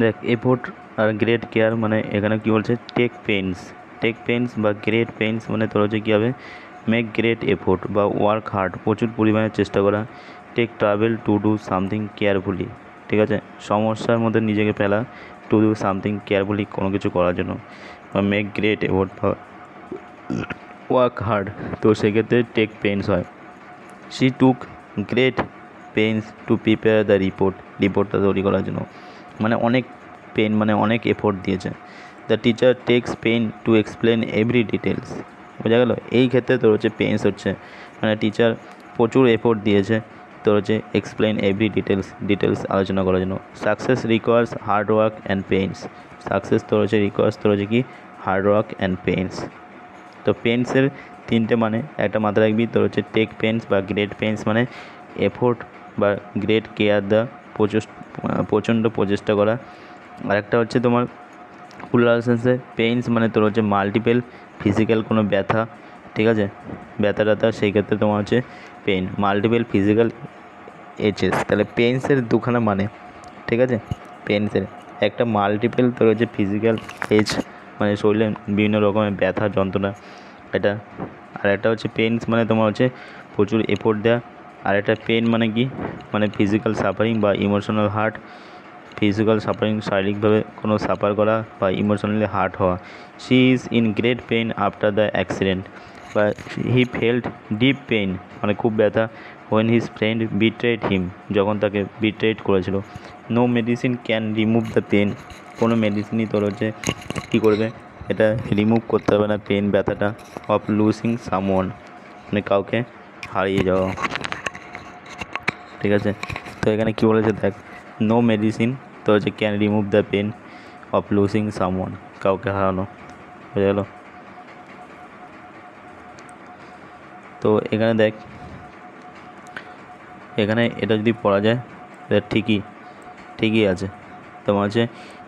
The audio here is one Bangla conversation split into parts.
দেখ এফোর্ট আর গ্রেট কেয়ার মানে এখানে কী বলছে, টেক পেন্স বা গ্রেট পেন্স মানে তোর হচ্ছে কী হবে, মেক গ্রেট এফোর্ট বা ওয়ার্ক হার্ড, প্রচুর পরিমাণে চেষ্টা করা। Take trouble to do something carefully, ঠিক আছে, সমস্যার মধ্যে নিজেকে ফেলা, টু ডু সামথিং কেয়ারফুলি, কোনো কিছু করার জন্য, বা মেক গ্রেট এফোর্ট বা ওয়ার্ক হার্ড, তো সেক্ষেত্রে টেক পেন্স হয়। She took great pains to prepare the রিপোর্টটা তৈরি করার জন্য, মানে অনেক পেন মানে অনেক এফোর্ট দিয়েছে। The teacher takes pain to explain every details, বোঝা গেল। এই ক্ষেত্রে তোর হচ্ছে পেন্স হচ্ছে মানে টিচার প্রচুর এফোর্ট দিয়েছে তোর হচ্ছে এক্সপ্লেন এভরি ডিটেলস আলোচনা করার জন্য। Success requires hard work and pains, success তোর হচ্ছে রিকোয়ার্স তোর হচ্ছে কি হার্ড ওয়ার্ক অ্যান্ড পেন্স। তো পেন্সের তিনটে মানে, একটা মাথায় রাখবি তোর হচ্ছে টেক পেন্স বা গ্রেট পেন্স মানে এফোর্ট বা গ্রেট কেয়ার দেওয়া, প্রচণ্ড প্রচেষ্টা করা। আরেকটা হচ্ছে তোমার প্লুরাল সেন্সে পেইন্স মানে তোর হচ্ছে মাল্টিপল ফিজিক্যাল কোনো ব্যথা, ঠিক আছে, ব্যথা ট্যাথা, সেই ক্ষেত্রে তোমার হচ্ছে পেইন, মাল্টিপল ফিজিক্যাল এইচএস। তাহলে পেইন্সের দুখানা মানে, ঠিক আছে, পেইন্সের একটা মাল্টিপল তোর হচ্ছে ফিজিক্যাল এজ মানে শরীরে বিভিন্ন রকমের ব্যথা যন্ত্রণা এটা, আর একটা হচ্ছে পেইন্স মানে তোমার হচ্ছে প্রচুর এফোর্ট দেওয়া। আর একটা পেন মানে কি, মানে ফিজিক্যাল সাফারিং বা ইমোশনাল হার্ট, ফিজিক্যাল সাফারিং শারীরিকভাবে কোনো সাফার করা বা ইমোশনালি হার্ট হওয়া। She is in great pain after the accident, বা হি ফেল্ট ডিপ পেন মানে খুব ব্যথা, when his friend betrayed him, যখন তাকে বিট্রেড করেছিল। No medicine can remove the pain, কোনো মেডিসিনই তোর হচ্ছে কী করবে, এটা রিমুভ করতে হবে না পেন ব্যথাটা। অফ লুজিং সামওয়ান মানে কাউকে হারিয়ে যাওয়া, ঠিক আছে। তো এখানে কী বলেছে দেখ, নো মেডিসিন তো হচ্ছে can remove the pain of losing someone, কাউকে হারানো, বোঝা গেল। তো এখানে দেখ, এখানে এটা যদি পড়া যায় এটা ঠিকই আছে। তোমার হচ্ছে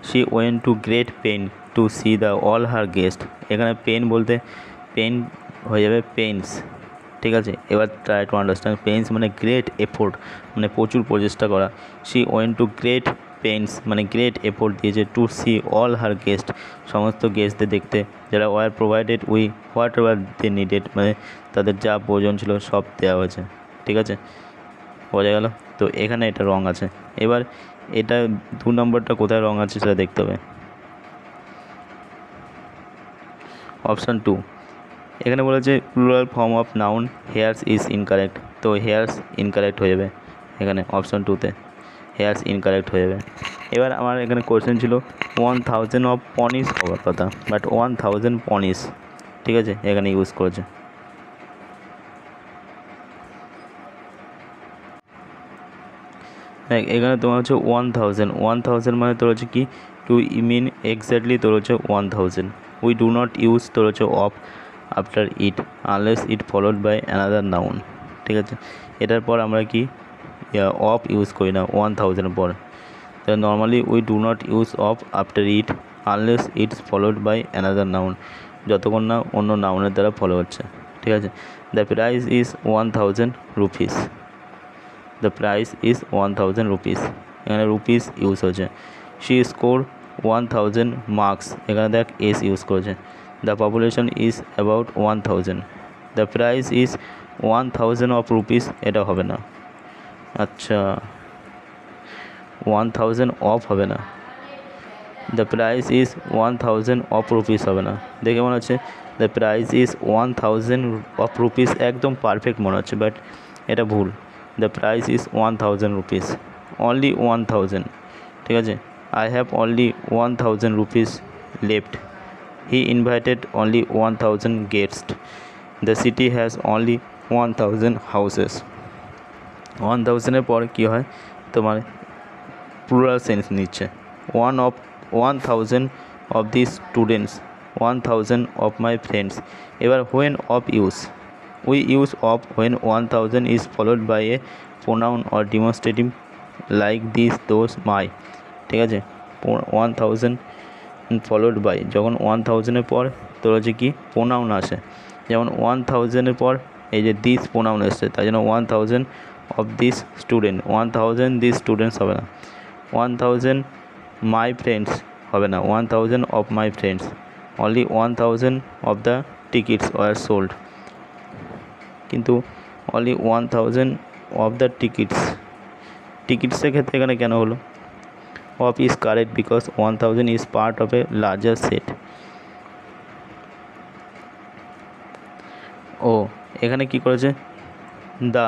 she went to great pain to see the all her guest, এখানে পেন বলতে পেন হয়ে যাবে পেন্স, ঠিক আছে। এবার ট্রাই টু আন্ডারস্ট্যান্ড, পেন্স মানে গ্রেট এফোর্ট মানে প্রচুর প্রচেষ্টা করা। She went to great pains মানে গ্রেট এফোর্ট দিয়েছে to see all her guest, সমস্ত গেস্টদের দেখতে, যারা were provided we whatever they needed মানে তাদের যা প্রয়োজন ছিল সব দেওয়া হয়েছে, ঠিক আছে, বোঝা গেল। তো এখানে এটা রং আছে। এবার এটা 2 নম্বরটা কোথায় রং আছে সেটা দেখতে হবে। অপশান 2 এখানে বলেছে plural form of noun here's is incorrect, তো হেয়ার্স ইনকারেক্ট হয়ে যাবে এখানে অপশান 2তে, হেয়ার্স ইনকারেক্ট হয়ে যাবে। এবার আমার এখানে কোয়েশ্চেন ছিল 1000 অফ পনিস হওয়ার কথা, বাট 1000 পনিস, ঠিক আছে, এখানে ইউজ করেছে। দেখ এখানে তোমার হচ্ছে 1000 মানে তোর হচ্ছে কি টু মিন এক্স্যাক্টলি তোর হচ্ছে 1000। উই ডু নট ইউজ তোর হচ্ছে of after it unless it followed by another noun, ঠিক আছে। এটার পর আমরা কি অফ ইউজ করি না 1000 পর, তো normally we do not use of after it unless it's followed by another noun, যতক্ষণ না অন্য নাউনের দ্বারা ফলো হচ্ছে, ঠিক আছে। The price is 1000 rupees, the price is 1000 rupees, এখানে রুপিস ইউজ হয়েছে। শি স্কোর 1000 মার্কস, এখানে দেখ এস ইউজ করেছে। The population is about 1000, the price is 1000 of rupees, এটা হবে না, আচ্ছা 1000 অফ হবে না, the price is 1000 of rupees হবে না, দেখে মনে হচ্ছে the price is 1000 of rupees, একদম পারফেক্ট মনে হচ্ছে, বাট এটা ভুল। The price is 1000 rupees, only 1000, ঠিক আছে। I have only 1000 rupees left, he invited only 1000 guest, the city has only 1000 houses. 1000-এর পর কী হয় তোমার প্লুরাল সেন্স নিচ্ছে। 1000 of the students, 1000 of my friends. এবার when of use, we use of when 1000 is followed by a pronoun or demonstrative like this those my, ঠিক আছে। 1000 ফলোড বাই, যখন 1000-এর পর তোর হচ্ছে কি প্রোনাউন আসে, যেমন 1000-এর পর এই যে দিস প্রোনাউন এসছে, তাই জন্য 1000 of this student, 1000 this students হবে না, 1000 মাই ফ্রেন্ডস হবে না, 1000 of my friends, only 1000 of the tickets were sold, কিন্তু অনলি 1000 অফ দ্য টিকিটসের ক্ষেত্রে এখানে কেন হলো? Of is correct because 1000 is part of a larger set. ও এখানে কি করেছে, দা,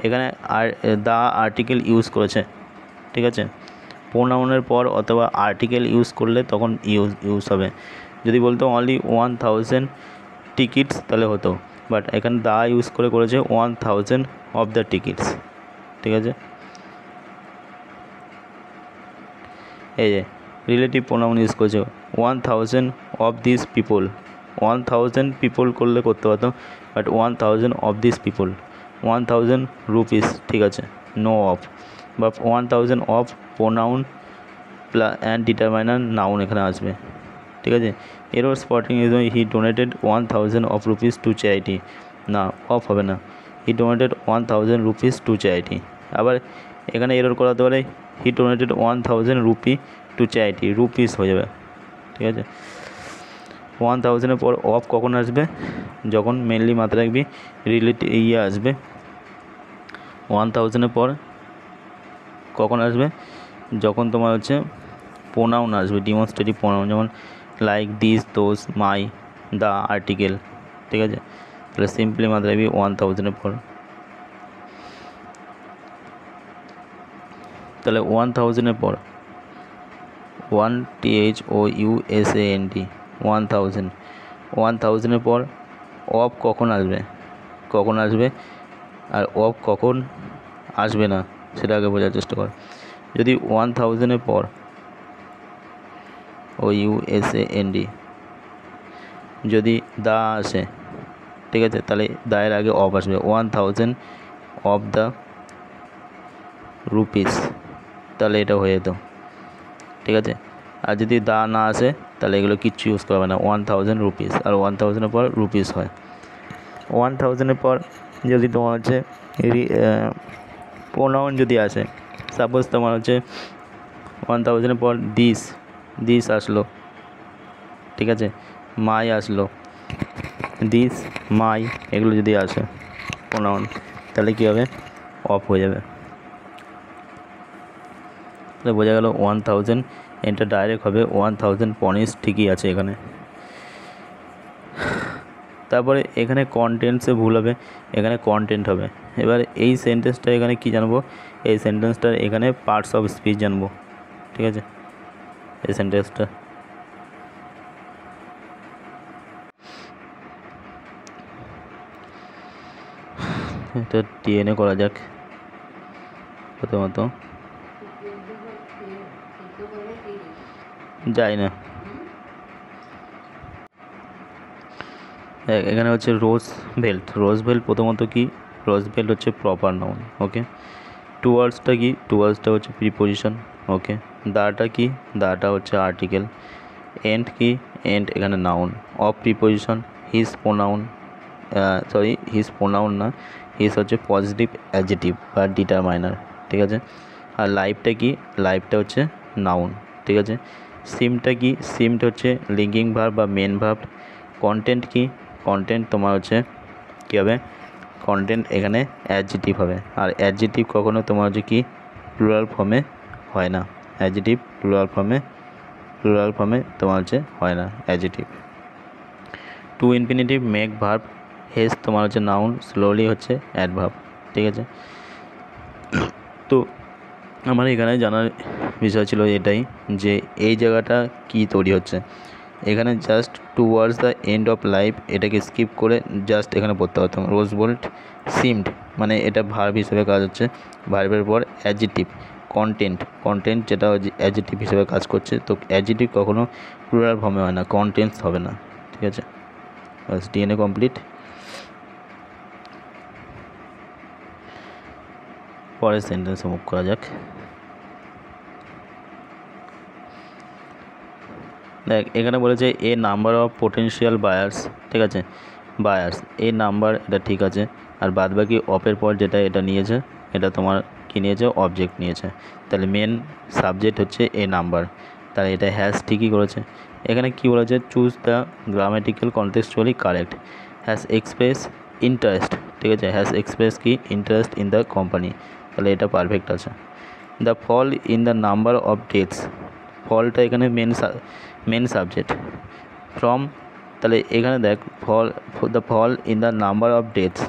এখানে দা আর্টিকেল ইউজ করেছে, ঠিক আছে। প্রোনাউনের পর অথবা আর্টিকেল ইউজ করলে তখন ইউজ হবে। যদি বলতো অনলি 1000 টিকিটস তাহলে হতো, বাট এখানে দা ইউজ করেছে 1000 অফ দ্য টিকিটস, ঠিক আছে। এই যে রিলেটিভ প্রোনাউন ইউজ করেছে 1000 অফ দিস পিপল, 1000 পিপল করলে করতে পারতো, but 1000 of this people, 1000 rupees, ঠিক আছে, নো অফ, বা 1000 of pronoun and determiner noun এখানে আসবে, ঠিক আছে। Error spotting is he donated 1000 of rupees to charity, না অফ হবে না, he donated 1000 rupees to charity. আবার এখানে এরর করাতে পারে he donated 1000 rupee to charity, rupees হয়ে যাবে, ঠিক আছে। 1000-এর পর অফ কখন আসবে, যখন মেনলি মাথায় রাখবি রিলেটিভ আসবে। 1000-এর পর কখন আসবে, যখন তোমার হচ্ছে প্রোনাউন আসবে, ডিমনস্ট্রেটিভ প্রোনাউন, যেমন like, this, those, my, the, article, ঠিক আছে। তাহলে সিম্পলি মাথায় রাখবি 1000-এর পর। তাহলে 1000-এর পর 1000 1000-এর পর অফ কখন আসবে আর অফ কখন আসবে না সেটা আগে বোঝার চেষ্টা কর। যদি 1000-এর পর OUSAND যদি দা আসে, ঠিক আছে, তাহলে দায়ের আগে অফ আসবে, 1000 অফ দ্য রুপিস, তাহলে এটা হয়ে যেত, ঠিক আছে। আর যদি দা না আসে তাহলে এগুলো কিচ্ছু ইউজ করবে না, 1000 রুপিস, আর 1000-এর পর রুপিস হয়। 1000-এর পর যদি তোমার হচ্ছে প্রোনাউন যদি আসে, সাপোজ তোমার হচ্ছে 1000-এর পর দিস আসলো, ঠিক আছে, মাই আসলো, দিস, মাই, এগুলো যদি আসে প্রোনাউন, তাহলে কী হবে, অফ হয়ে যাবে। তাহলে বোঝা গেল 1000 এটা ডাইরেক্ট হবে 1000 পনিস, ঠিকই আছে এখানে। তারপরে এখানে কন্টেন্টসে ভুল হবে, এখানে কন্টেন্ট হবে। এবার এই সেন্টেন্সটা এখানে কি জানবো, এই সেন্টেন্সটার এখানে পার্টস অফ স্পিচ জানবো, ঠিক আছে। এই সেন্টেন্সটা এটা টিএনএ করা যাক প্রথমত, যাই না। এখানে হচ্ছে রোজ ভেল্ট প্রথমত কি, রোজ ভেল্ট হচ্ছে প্রপার নাউন, ওকে। টুয়ার্ডসটা কি, টুয়ার্ডসটা হচ্ছে প্রিপোজিশন, ওকে। দাটা কি, দাটা হচ্ছে আর্টিকেল। এন্ড কি, এন্ড এখানে noun. Of preposition, his pronoun, his pronoun না, হিজ হচ্ছে পজিটিভ অ্যাডজেটিভ বা ডিটারমাইনার, ঠিক আছে। আর লাইফটা কি, লাইফটা হচ্ছে নাউন, ঠিক আছে। সিমটা কি, সিমটা হচ্ছে লিঙ্কিং ভার্ব বা মেন ভার্ব। কন্টেন্ট কি, কন্টেন্ট তোমার হচ্ছে কী হবে, কন্টেন্ট এখানে অ্যাডজেটিভ হবে, আর অ্যাডজেটিভ কখনো তোমার হচ্ছে কি প্লুরাল ফর্মে হয় না, অ্যাডজেটিভ প্লুরাল ফর্মে তোমার হচ্ছে হয় না adjective. To infinitive make verb, has তোমার হচ্ছে নাউন, স্লোলি হচ্ছে অ্যাডভার্ব, ঠিক আছে। তো আমার এখানে জানার বিষয় ছিল এটাই, যে এই জায়গাটা কি তৈরি হচ্ছে। এখানে just towards the end of life এটাকে স্কিপ করে জাস্ট এখানে পড়তে পারতাম রোজ বোল্ট সিমড, মানে এটা ভার্ব হিসেবে কাজ হচ্ছে, ভার্বের পর অ্যাডজেটিভ, কন্টেন্ট যেটা অ্যাডজেটিভ হিসেবে কাজ করছে। তো অ্যাডজেটিভ কখনো প্লুরাল ফর্মে হয় না, কন্টেন্টস হবে না, ঠিক আছে। বাস, ডিএনএ কমপ্লিট। পরের সেন্টেন্সে মুভ করা যাক। দেখ এখানে বলেছে এ নাম্বার অফ পোটেনশিয়াল বায়ার্স, ঠিক আছে, বায়ার্স এ নাম্বার, এটা ঠিক আছে। আর বাদ বাকি অফের পর যেটা এটা নিয়েছে এটা তোমার কী নিয়েছে, অবজেক্ট নিয়েছে। তাহলে মেন সাবজেক্ট হচ্ছে এ নাম্বার, তাহলে এটা হ্যাজ ঠিকই করেছে। এখানে কি বলেছে, choose the grammatical contextually correct, has express interest, ঠিক আছে, হ্যাজ এক্সপ্রেস কি ইন্টারেস্ট ইন দ্য কোম্পানি, তাহলে এটা পারফেক্ট আছে। The fall in the number of deaths, ফলটা এখানে মেন সাবজেক্ট। ফ্রম, তাহলে এখানে দেখ fall, the fall in the number of deaths,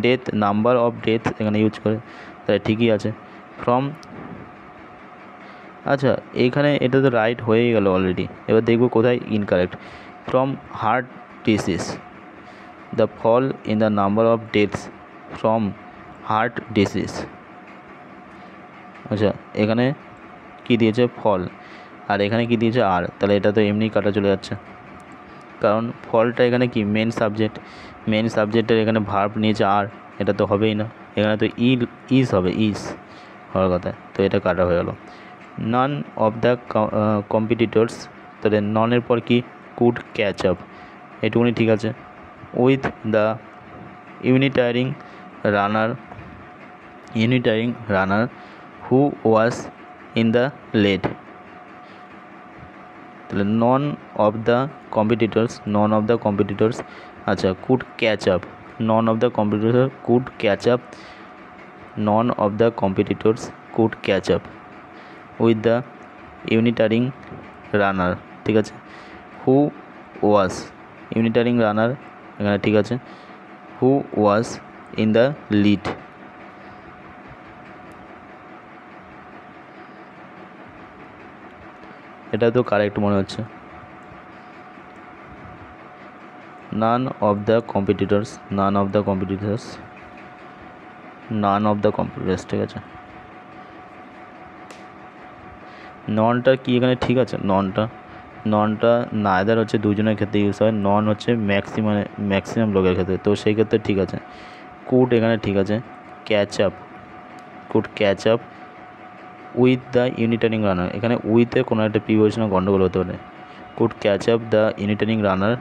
death number of death এখানে ইউজ করে, তাহলে ঠিকই আছে। ফ্রম, আচ্ছা এইখানে এটা তো রাইট হয়েই গেল অলরেডি, এবার দেখব কোথায় incorrect. From heart disease, the fall in the number of deaths from heart disease. আচ্ছা এখানে কি দিয়েছে, ফল, আর এখানে কি দিয়েছে, আর, তাহলে এটা তো এমনি কাটা চলে যাচ্ছে, কারণ ফলটা এখানে কি মেন সাবজেক্ট, মেন সাবজেক্টের এখানে ভার্ব নিয়েছে আর, এটা তো হবেই না, এখানে তো ইজ হবে, ইজ হওয়ার কথা, তো এটা কাটা হয়ে গেল। নন অফ দ্য কম্পিটিটরস, তাহলে ননের পর কি, কুড ক্যাচ আপ, এটুকুনি ঠিক আছে। With the untiring runner who was in the lead, তাহলে নন অফ দ্য কম্পিটিটরস, আচ্ছা could catch up, none of the competitor could catch up, none of the competitors could catch up with the untiring runner, ঠিক আছে। হু ওয়াজ, ইউনিটারিং রানার এখানে ঠিক আছে, who was in the lead, এটা তো কারেক্ট মনে হচ্ছে। নান অফ দ্য কম্পিটিটরস, ঠিক আছে। ননটা কি এখানে ঠিক আছে, ননটা নাইদার হচ্ছে দুজনের ক্ষেত্রে ইউজ হয়, নন হচ্ছে ম্যাক্সিমাম লোকের ক্ষেত্রে, তো সেই ক্ষেত্রে ঠিক আছে। কুড এখানে ঠিক আছে, could catch up with the untiring runner, এখানে উইথে কোনো একটা প্রিপোজিশনাল গন্ডগোল হতে পারে। Could catch up the untiring runner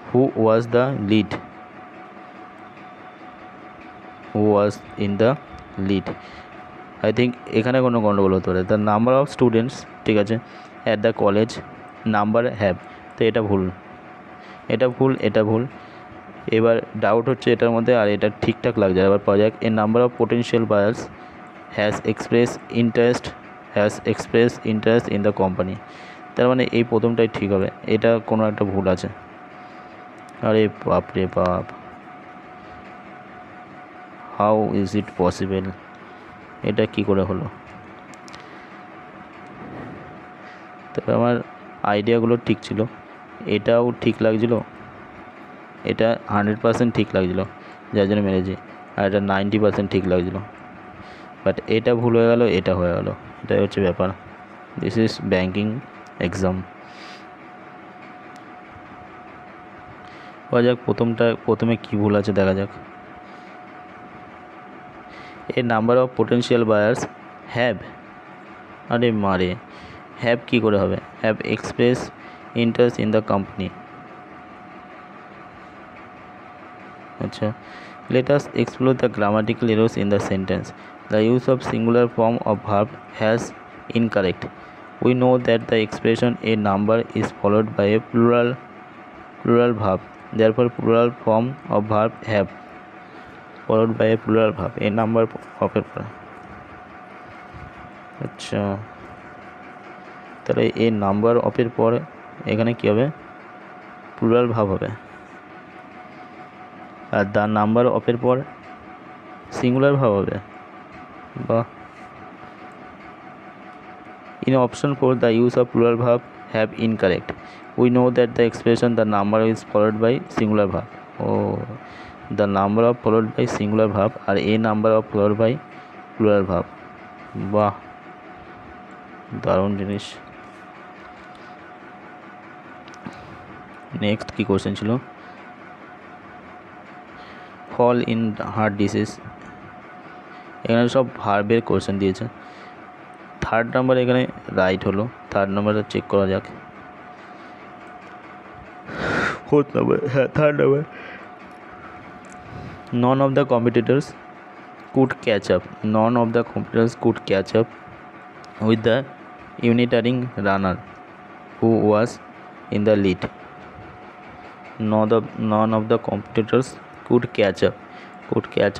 who was in the lead, I think এখানে কোনো গন্ডগোল হতে পারে। দ্য নাম্বার অফ স্টুডেন্টস, ঠিক আছে, at the college number have, তো এটা ভুল। এবার ডাউট হচ্ছে এটার মধ্যে, আর এটা ঠিকঠাক লাগছে, এবার পাওয়া যাক। A number of potential buyers has express interest in the company, তার মানে এই প্রথমটাই ঠিক হবে, এটা কোনো একটা ভুল আছে। আরে বাপ রে বাপ, হাউ ইজ ইট পসিবল, এটা কি করে হলো? তবে আমার আইডিয়াগুলো ঠিক ছিল, এটাও ঠিক লাগছিল, এটা 100% ঠিক লাগছিল, যার জন্য মেরেছি, আর এটা 90% ঠিক লাগছিল, বাট এটা ভুল হয়ে গেল, এটা হয়ে গেল, এটাই হচ্ছে ব্যাপার। This is banking exam. যাক প্রথমে কি ভুল আছে দেখা যাক। A number of potential buyers have, আরে মারে, হ্যাভ কী করে হবে, have express interest in the company. আচ্ছা, let us explore the grammatical errors in the sentence. The use of singular form of verb has incorrect. We know that the expression a number is followed by a plural verb. Therefore, plural form of verb have followed by a plural verb. A number of a আচ্ছা, তাহলে এ নাম্বার অফের পর এখানে কী হবে, প্লুরাল ভাব হবে, আর দ্য নাম্বার অফের পর সিঙ্গুলার ভাব হবে। বা in option 4 the use of plural verb have incorrect. We know that the expression the number is followed by singular verb. ও, the number of followed by singular verb, আর a number of followed by plural verb. বাহ, দারুণ জিনিস। নেক্সট কি কোশ্চেন ছিল, ফল ইন হার্ট ডিসিজ, এখানে সব ভার্বের কোশ্চেন দিয়েছে। থার্ড নাম্বার এখানে রাইট হলো, থার্ড নাম্বারটা চেক করা যাক। ফোর্থ নাম্বার, হ্যাঁ third number, non of the competitors, could catch up. None of the competitors could catch up with the unitary runner who was in the lead. None of the competitors could catch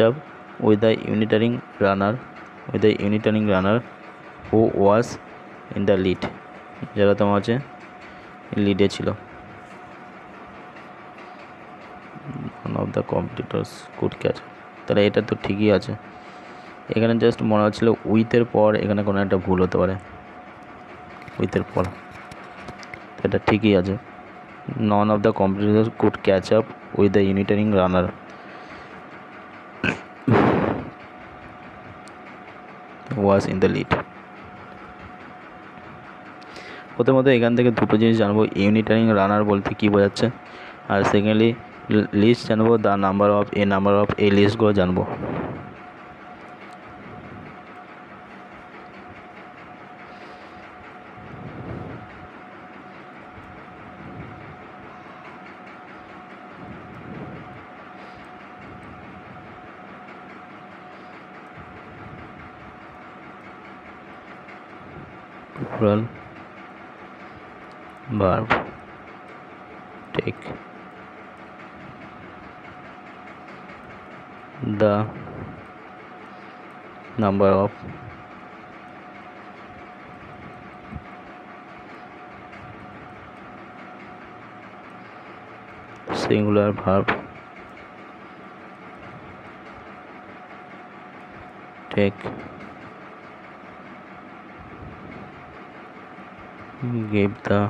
up with the unitary runner who was in the lead. যারা তোমার হচ্ছে লিডে ছিল। None of the competitors could catch up. তাহলে এটা তো ঠিকই আছে। এখানে জাস্ট মনে হচ্ছিল উইথের পর এখানে কোনো একটা ভুল হতে পারে, উইথের পর। এটা ঠিকই আছে। None of the competitors could catch up with the unitary runner was in the lead. প্রথমত এখান থেকে দুটো জিনিস জানবো, ইউনিটারি রানার বলতে কী বোঝাচ্ছে, আর সেকেন্ডলি লিস্ট জানবো, দ্য নাম্বার অফ এই লিস্টগুলো জানবো। Plural verb take the number of singular verb take give the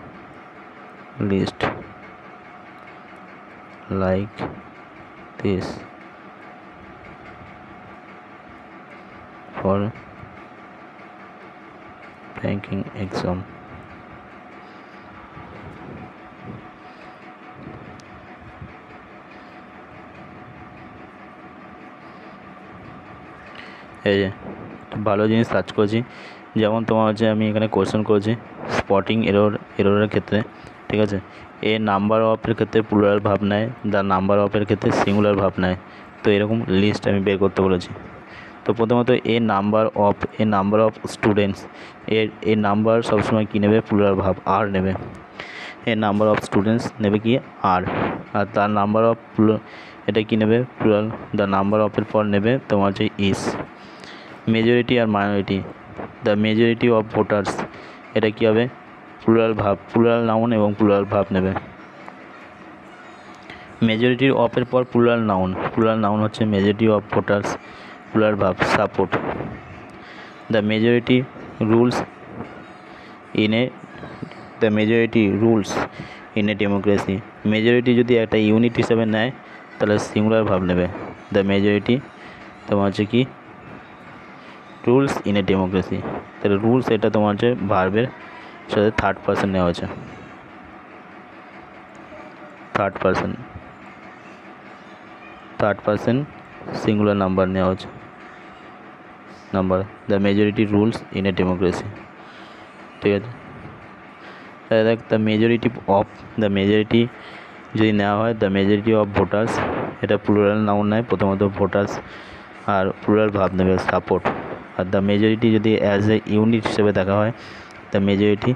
list like this for banking exam. এই যে ভালো জিনিস সার্চ করেছি, যেমন তোমার হচ্ছে আমি এখানে কোয়েশ্চেন করেছি স্পটিং এররের ক্ষেত্রে, ঠিক আছে, এ নাম্বার অফের ক্ষেত্রে প্লুরাল ভাব নেয়, দ্য নাম্বার অফের ক্ষেত্রে সিঙ্গুলার ভাব নেয়। তো এরকম লিস্ট আমি বের করতে বলেছি। তো প্রথমত a number of students, a number সবসময় কী নেবে, প্লুরাল ভাব আর নেবে। এ নাম্বার অফ স্টুডেন্টস নেবে কি আর তার নাম্বার অফ এটা কী নেবে, প্লুরাল। দ্য নাম্বার অফের পর নেবে তোমার হচ্ছে ইস। মেজরিটি আর minority, the majority of voters, এটা কী হবে, প্লুরাল ভাব, প্লুরাল নাউন এবং প্লুরাল ভাব নেবে। মেজরিটির অফের পর প্লুরাল নাউন হচ্ছে majority of voters, plural verb support. The majority rules in a democracy, majority যদি একটা ইউনিট হিসাবে নেয় তাহলে সিঙ্গুলার ভাব নেবে। দ্য মেজরিটি তোমার হচ্ছে কি রুলস ইন এ ডেমোক্রেসি, তাহলে রুলস এটা তোমার হচ্ছে ভার্বের সাথে থার্ড পারসন নেওয়া হয়েছে, থার্ড পারসন সিঙ্গুলার নাম্বার নেওয়া হচ্ছে, number. The majority rules in a democracy, ঠিক আছে। তাহলে দেখ দ্য মেজরিটি যদি নেওয়া হয়, দ্য মেজরিটি অফ ভোটার্স, এটা প্লুরাল নাউন নেয়, প্রথমত ভোটার্স, আর প্লুরাল ভাব নেবে সাপোর্ট। আর দ্য মেজরিটি যদি অ্যাজ এ ইউনিট হিসেবে দেখা হয়, the majority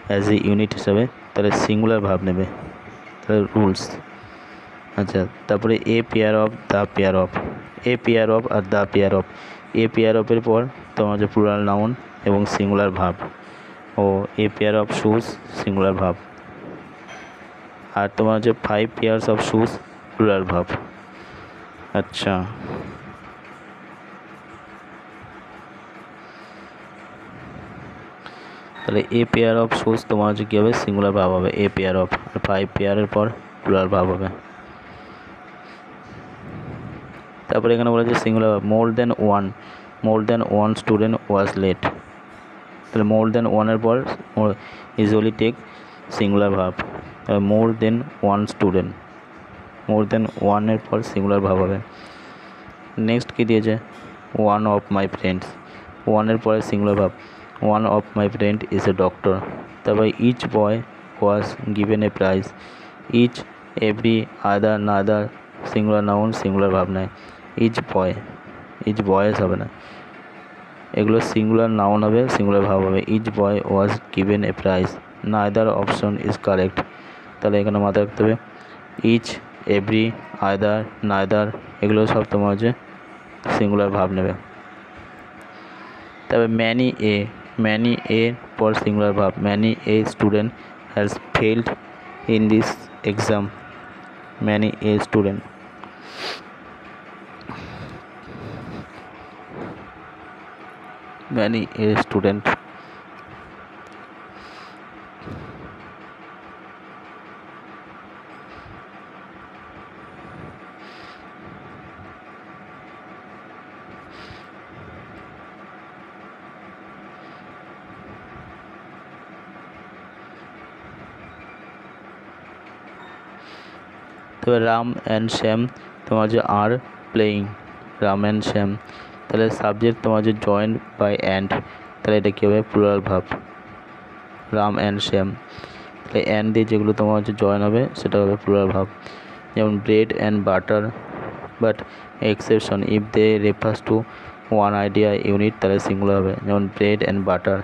as a unit হিসেবে, তাহলে সিঙ্গুলার ভাব নেবে, তাহলে রুলস। আচ্ছা, তারপরে এ পেয়ার অফ আর দ্য পেয়ার অফের পর তোমার হচ্ছে প্লুরাল নাউন এবং সিঙ্গুলার ভাব, ও a pair of shoes singular verb. আর তোমার হচ্ছে 5 pairs of shoes plural verb. আচ্ছা, তাহলে এ পেয়ার অফ শুজ তোমার হচ্ছে কী হবে, সিঙ্গুলার ভাব হবে, এ পেয়ার অফ। আর 5 পেয়ারের পর প্লুরাল ভাব হবে। তারপরে এখানে বলেছে সিঙ্গুলার ভাব, মোর দেন ওয়ান স্টুডেন্ট ওয়াজ লেট, তাহলে মোর দেন ওয়ানের পর ইউজুয়ালি টেক সিঙ্গুলার ভাব, মোর দেন ওয়ানের পর সিঙ্গুলার ভাব হবে। নেক্সট কী দিয়েছে, ওয়ান অফ মাই ফ্রেন্ডস, ওয়ানের পরে singular verb, one of my friend is a doctor. তারপরে each boy was given a prize, each every other neither singular noun singular verb নেয়, ইচ বয় ইচ বয়েস হবে না, এগুলো সিঙ্গুলার নাউন হবে, সিঙ্গুলার ভার্ব হবে। Each boy was given a prize, neither option is correct, তাহলে এখানে মাথায় রাখতে হবে ইচ, এভরি, আইদার, নাইদার এগুলো সব তোমার হচ্ছে সিঙ্গুলার ভার্ব নেবে। তবে ম্যানি এ পর singular verb, many a student has failed in this exam, many a student. many a student। তবে রাম অ্যান্ড শ্যাম তোমার যে are playing, Ram and Shyam, তাহলে সাবজেক্ট তোমার যে জয়েন্ট বাই অ্যান্ড, তাহলে এটা কী হবে plural verb, Ram and Shyam. তাহলে অ্যান্ড দিয়ে যেগুলো তোমার হচ্ছে জয়েন হবে সেটা হবে প্লুরাল ভার্ব। যেমন bread and butter, but exception if they refers to one idea unit, তাহলে সিঙ্গুলার হবে। যেমন ব্রেড অ্যান্ড বাটার,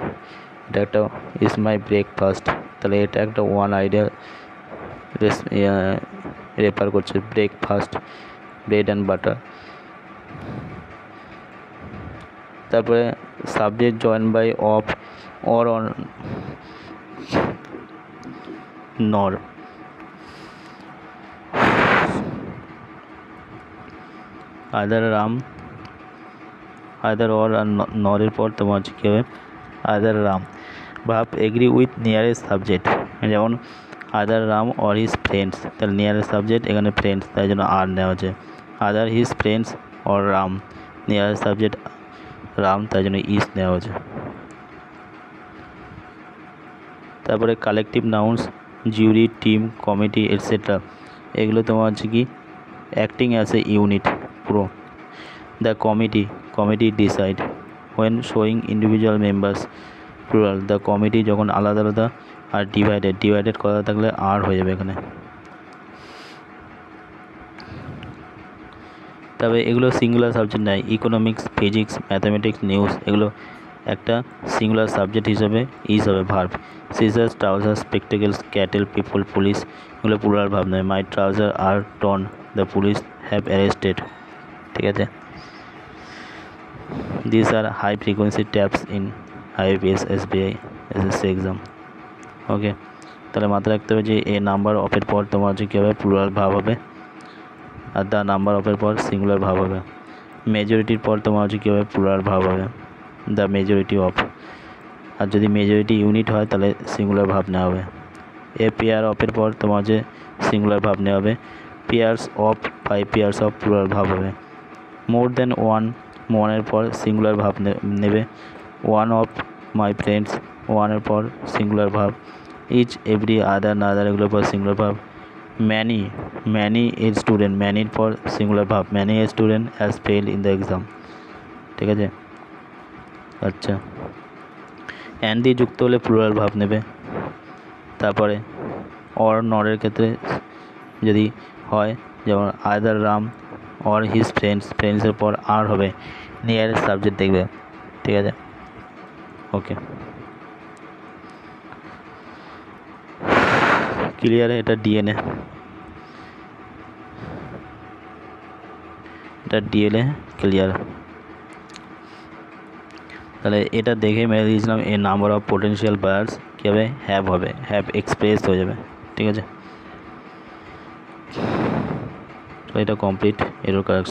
এটা একটা ইজ মাই ব্রেকফাস্ট, তাহলে এটা একটা ওয়ান আইডিয়া রেফার করছে, ব্রেকফাস্ট, ব্রেড অ্যান্ড বাটার। তারপরে subject join by of, or, on, nor. Either Ram, either or আর নরের পর তোমার হচ্ছে কী হবে either Ram. Verb agree with nearest subject, যেমন other Ram or his friends, তাহলে নিয়ারেস্ট সাবজেক্ট এখানে ফ্রেন্ডস, তাই জন্য আর নেওয়া হচ্ছে। Other his friends or Ram, nearest subject Ram, তাই জন্য ইজ নেওয়া হচ্ছে। তারপরে কালেকটিভ নাউন্স, জুরি, টিম, কমিটি এটসেট্রা, এগুলো তোমার হচ্ছে কি অ্যাক্টিং অ্যাজ এ ইউনিট পুরো। The committee decide when showing individual members, plural. The committee যখন আলাদা আলাদা, আর ডিভাইডেড করা থাকলে আর হয়ে যাবে এখানে। তবে এগুলো সিঙ্গুলার সাবজেক্ট নয়, ইকোনমিক্স, ফিজিক্স, ম্যাথামেটিক্স, নিউজ এগুলো একটা সিঙ্গুলার সাবজেক্ট হিসেবে ইজ হবে verb. Scissors, trousers, spectacles, cattle, people, police এগুলো প্লুরাল ভার্ব নয়। My trouser are torn, the police have arrested, ঠিক আছে। This are high frequency taps in IAPS, SBI, SSC exam. Okay, তাহলে মাথায় রাখতে হবে যে এ নাম্বার অফের পর তোমার হচ্ছে কী হবে প্লুরাল ভার্ব হবে, আর দ্য নাম্বার অফের পর সিঙ্গুলার ভার্ব হবে। মেজরিটির পর তোমার হচ্ছে কী হবে প্লুরাল ভার্ব হবে, দ্য মেজরিটি অফ। আর যদি মেজরিটি ইউনিট হয় তাহলে সিঙ্গুলার ভার্ব নেওয়া হবে। এ পেয়ার অফের পর তোমার হচ্ছে সিঙ্গুলার ভার্ব নেওয়া হবে। Pairs of, 5 pairs of plural verb হবে। মোর দেন ওয়ানের পর সিঙ্গুলার ভার্ব নেবে। ওয়ান অফ মাই ফ্রেন্ডস, ওয়ানের পর singular verb. Each, every, other, neither এগুলোর পর singular verb. Many a student, ম্যানির পর singular verb, many a student has failed in the exam, ঠিক আছে। আচ্ছা, অ্যান্ড দিয়ে যুক্ত হলে প্লুরাল ভার্ব নেবে। তারপরে অর, নরের ক্ষেত্রে যদি হয়, যেমন আইদার রাম অর হিজ ফ্রেন্ডসের পর আর হবে, নিয়ারেস্ট সাবজেক্ট দেখবে, ঠিক আছে। ওকে, ক্লিয়ার? এটা ডিএনএ, এটা ডিএনএ ক্লিয়ার। তাহলে এটা দেখে মেরে দিয়েছিলাম এ নাম্বার অফ পোটেনশিয়াল বায়ার্স কী হবে হবে, হ্যাভ এক্সপ্রেস হয়ে যাবে, ঠিক আছে। তো এটা কমপ্লিট এরর কারেকশন।